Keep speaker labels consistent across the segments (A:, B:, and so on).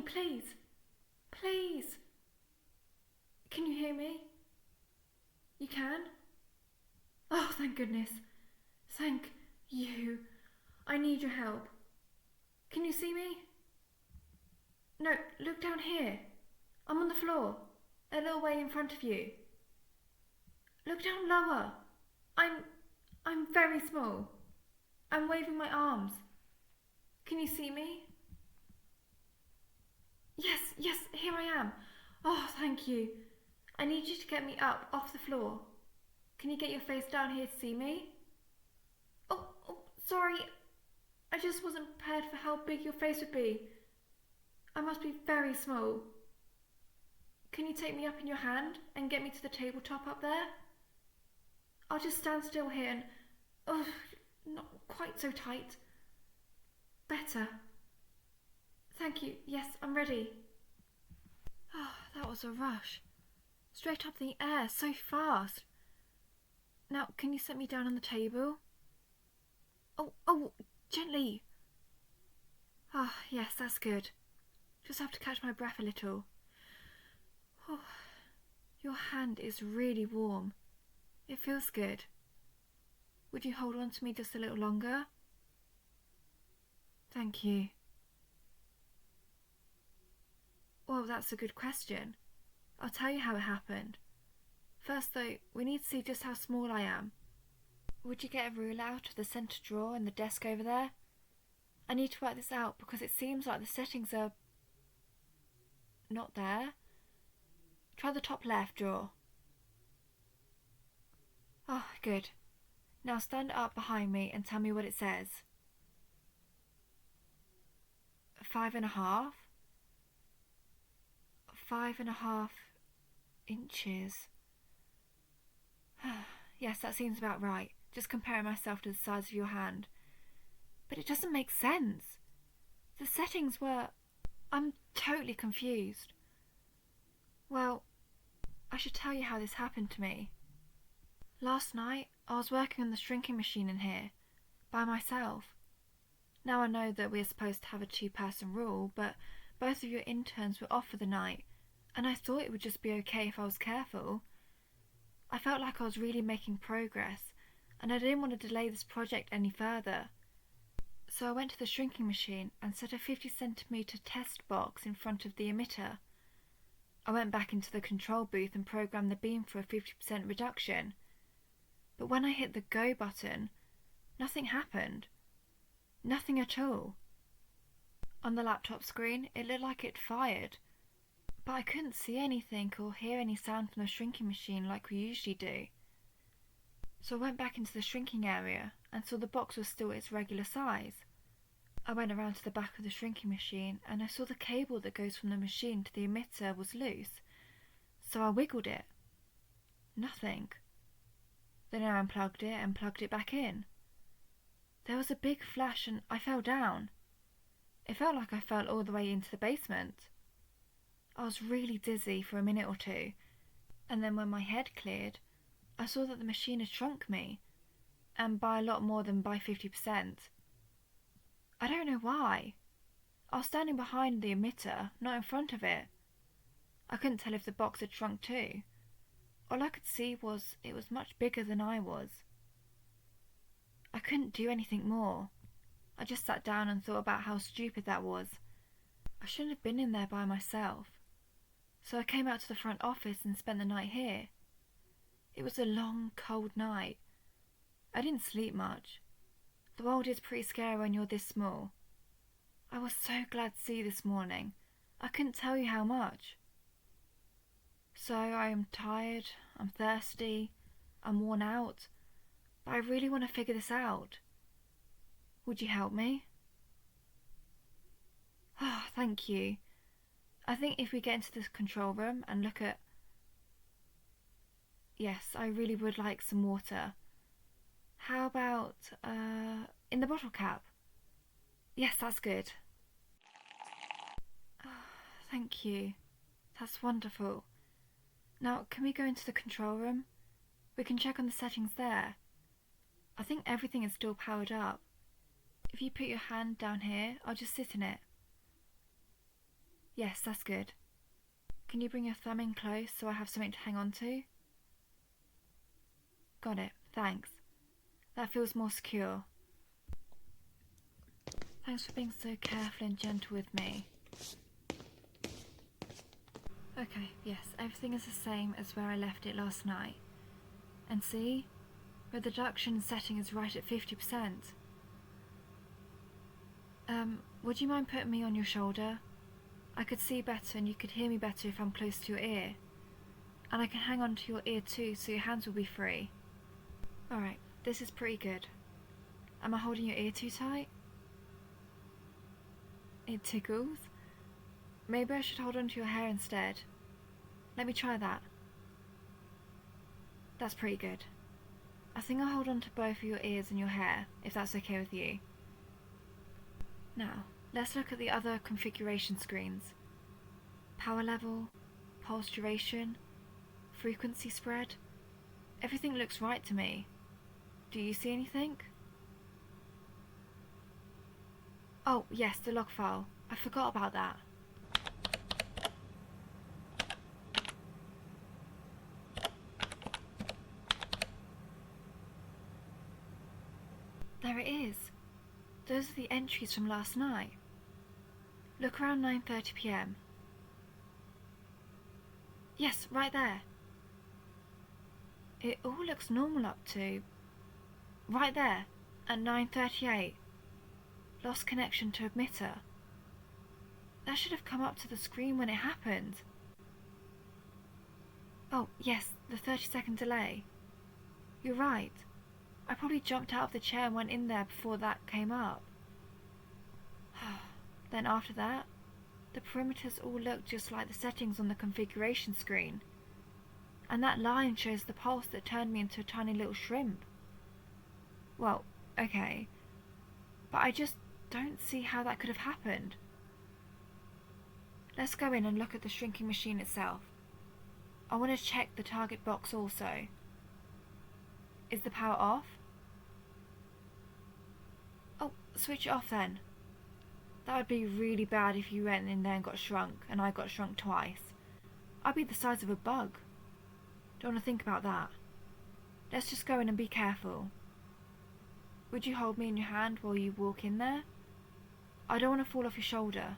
A: please. Please. Can you hear me? You can? Oh, thank goodness. Thank you. I need your help. Can you see me? No, look down here. I'm on the floor, a little way in front of you. Look down lower. I'm very small. I'm waving my arms. Can you see me? Yes, here I am. Oh, thank you. I need you to get me up off the floor. Can you get your face down here to see me? Oh, sorry. I just wasn't prepared for how big your face would be. I must be very small. Can you take me up in your hand and get me to the tabletop up there? I'll just stand still here and... Oh, not quite so tight. Better. Thank you. Yes, I'm ready. Oh, that was a rush. Straight up in the air, so fast. Now, can you set me down on the table? Oh, gently. Ah, yes, that's good. Just have to catch my breath a little. Oh, your hand is really warm. It feels good. Would you hold on to me just a little longer? Thank you. Well, that's a good question. I'll tell you how it happened. First though, we need to see just how small I am. Would you get a ruler out of the centre drawer in the desk over there? I need to work this out because it seems like the settings are... not there. Try the top left drawer. Oh, good. Now stand up behind me and tell me what it says. 5.5. 5.5 inches. Yes, that seems about right. Just comparing myself to the size of your hand. But it doesn't make sense. The settings were... I'm totally confused. Well, I should tell you how this happened to me. Last night, I was working on the shrinking machine in here, by myself. Now I know that we're supposed to have a 2-person rule, but both of your interns were off for the night, and I thought it would just be okay if I was careful. I felt like I was really making progress, and I didn't want to delay this project any further. So I went to the shrinking machine and set a 50cm test box in front of the emitter. I went back into the control booth and programmed the beam for a 50% reduction. But when I hit the go button, nothing happened. Nothing at all. On the laptop screen, it looked like it fired, but I couldn't see anything or hear any sound from the shrinking machine like we usually do. So I went back into the shrinking area and saw the box was still its regular size. I went around to the back of the shrinking machine and I saw the cable that goes from the machine to the emitter was loose, so I wiggled it. Nothing. Then I unplugged it and plugged it back in. There was a big flash and I fell down. It felt like I fell all the way into the basement. I was really dizzy for a minute or two, and then when my head cleared, I saw that the machine had shrunk me, and by a lot more than by 50%. I don't know why. I was standing behind the emitter, not in front of it. I couldn't tell if the box had shrunk too. All I could see was it was much bigger than I was. I couldn't do anything more. I just sat down and thought about how stupid that was. I shouldn't have been in there by myself. So I came out to the front office and spent the night here. It was a long, cold night. I didn't sleep much. The world is pretty scary when you're this small. I was so glad to see you this morning. I couldn't tell you how much. So I am tired, I'm thirsty, I'm worn out, but I really want to figure this out. Would you help me? Oh, thank you. I think if we get into this control room and look at... Yes, I really would like some water. How about, in the bottle cap? Yes, that's good. Oh, thank you. That's wonderful. Now, can we go into the control room? We can check on the settings there. I think everything is still powered up. If you put your hand down here, I'll just sit in it. Yes, that's good. Can you bring your thumb in close so I have something to hang on to? Got it, thanks. That feels more secure. Thanks for being so careful and gentle with me. Okay, yes, everything is the same as where I left it last night. And see? The reduction setting is right at 50%. Would you mind putting me on your shoulder? I could see better and you could hear me better if I'm close to your ear. And I can hang on to your ear too, so your hands will be free. Alright, this is pretty good. Am I holding your ear too tight? It tickles? Maybe I should hold on to your hair instead. Let me try that. That's pretty good. I think I'll hold on to both of your ears and your hair, if that's okay with you. Now, let's look at the other configuration screens. Power level, pulse duration, frequency spread. Everything looks right to me. Do you see anything? Oh, yes, the log file. I forgot about that. There it is. Those are the entries from last night. Look around 9:30 p.m. Yes, right there. It all looks normal up to... right there, at 9:38. Lost connection to emitter. That should have come up to the screen when it happened. Oh, yes, the 30-second delay. You're right. I probably jumped out of the chair and went in there before that came up. Then after that, the perimeters all look just like the settings on the configuration screen. And that line shows the pulse that turned me into a tiny little shrimp. Well, okay. But I just don't see how that could have happened. Let's go in and look at the shrinking machine itself. I want to check the target box also. Is the power off? Oh, switch it off then. That would be really bad if you went in there and got shrunk, and I got shrunk twice. I'd be the size of a bug. Don't want to think about that. Let's just go in and be careful. Would you hold me in your hand while you walk in there? I don't want to fall off your shoulder.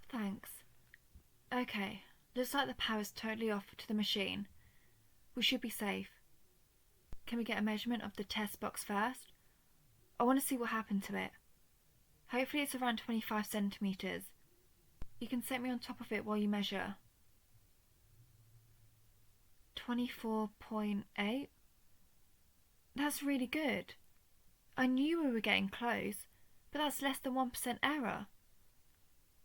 A: Thanks. Okay, looks like the power's totally off to the machine. We should be safe. Can we get a measurement of the test box first? I want to see what happened to it. Hopefully it's around 25 centimeters. You can set me on top of it while you measure. 24.8? That's really good. I knew we were getting close, but that's less than 1% error.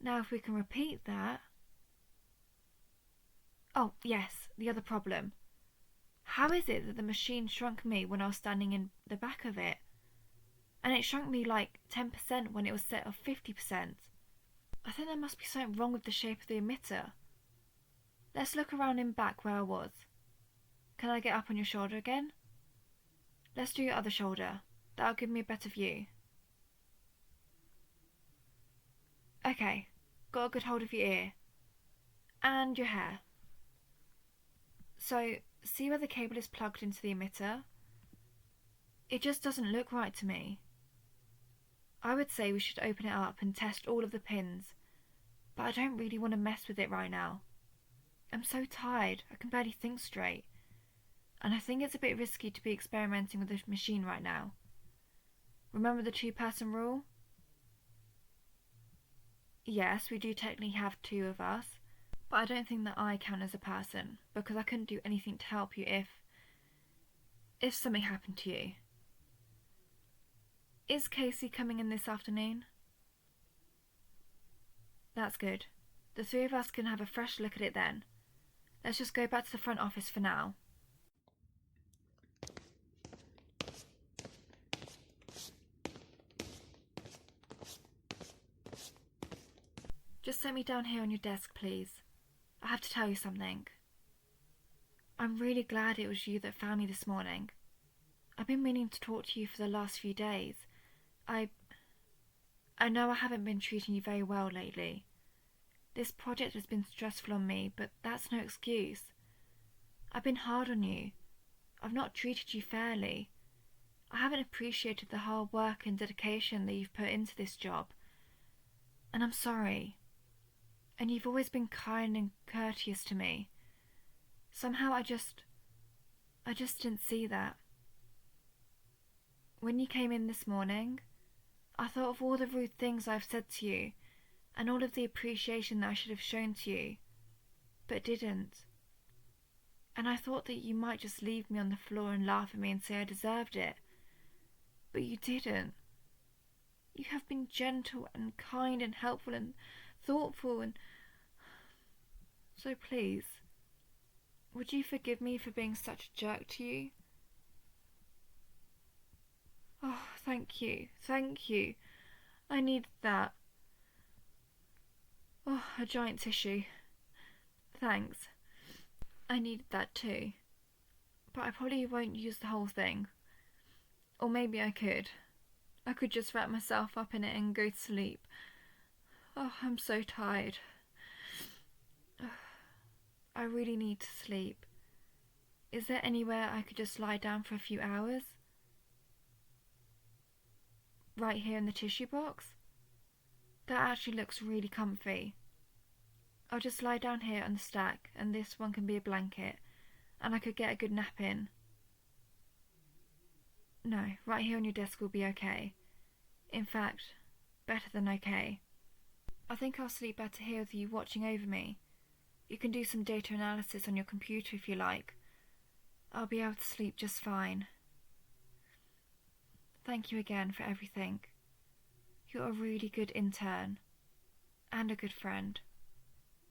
A: Now if we can repeat that... Oh, yes, the other problem. How is it that the machine shrunk me when I was standing in the back of it? And it shrunk me like 10% when it was set of 50%. I think there must be something wrong with the shape of the emitter. Let's look around in back where I was. Can I get up on your shoulder again? Let's do your other shoulder. That'll give me a better view. Okay, got a good hold of your ear. And your hair. So, see where the cable is plugged into the emitter? It just doesn't look right to me. I would say we should open it up and test all of the pins, but I don't really want to mess with it right now. I'm so tired, I can barely think straight. And I think it's a bit risky to be experimenting with the machine right now. Remember the 2-person rule? Yes, we do technically have 2 of us, but I don't think that I count as a person, because I couldn't do anything to help you if something happened to you. Is Casey coming in this afternoon? That's good. The 3 of us can have a fresh look at it then. Let's just go back to the front office for now. Just set me down here on your desk, please. I have to tell you something. I'm really glad it was you that found me this morning. I've been meaning to talk to you for the last few days. I know I haven't been treating you very well lately. This project has been stressful on me, but that's no excuse. I've been hard on you. I've not treated you fairly. I haven't appreciated the hard work and dedication that you've put into this job. And I'm sorry. And you've always been kind and courteous to me. Somehow I just didn't see that. When you came in this morning, I thought of all the rude things I've said to you, and all of the appreciation that I should have shown to you, but didn't. And I thought that you might just leave me on the floor and laugh at me and say I deserved it. But you didn't. You have been gentle and kind and helpful and thoughtful, and so please, would you forgive me for being such a jerk to you? Oh, thank you. I needed that. Oh, a giant tissue. Thanks. I needed that too. But I probably won't use the whole thing. Or maybe I could. I could just wrap myself up in it and go to sleep. Oh, I'm so tired. I really need to sleep. Is there anywhere I could just lie down for a few hours? Right here in the tissue box? That actually looks really comfy. I'll just lie down here on the stack, and this one can be a blanket, and I could get a good nap in. No, right here on your desk will be okay. In fact, better than okay. I think I'll sleep better here with you watching over me. You can do some data analysis on your computer if you like. I'll be able to sleep just fine. Thank you again for everything. You're a really good intern. And a good friend.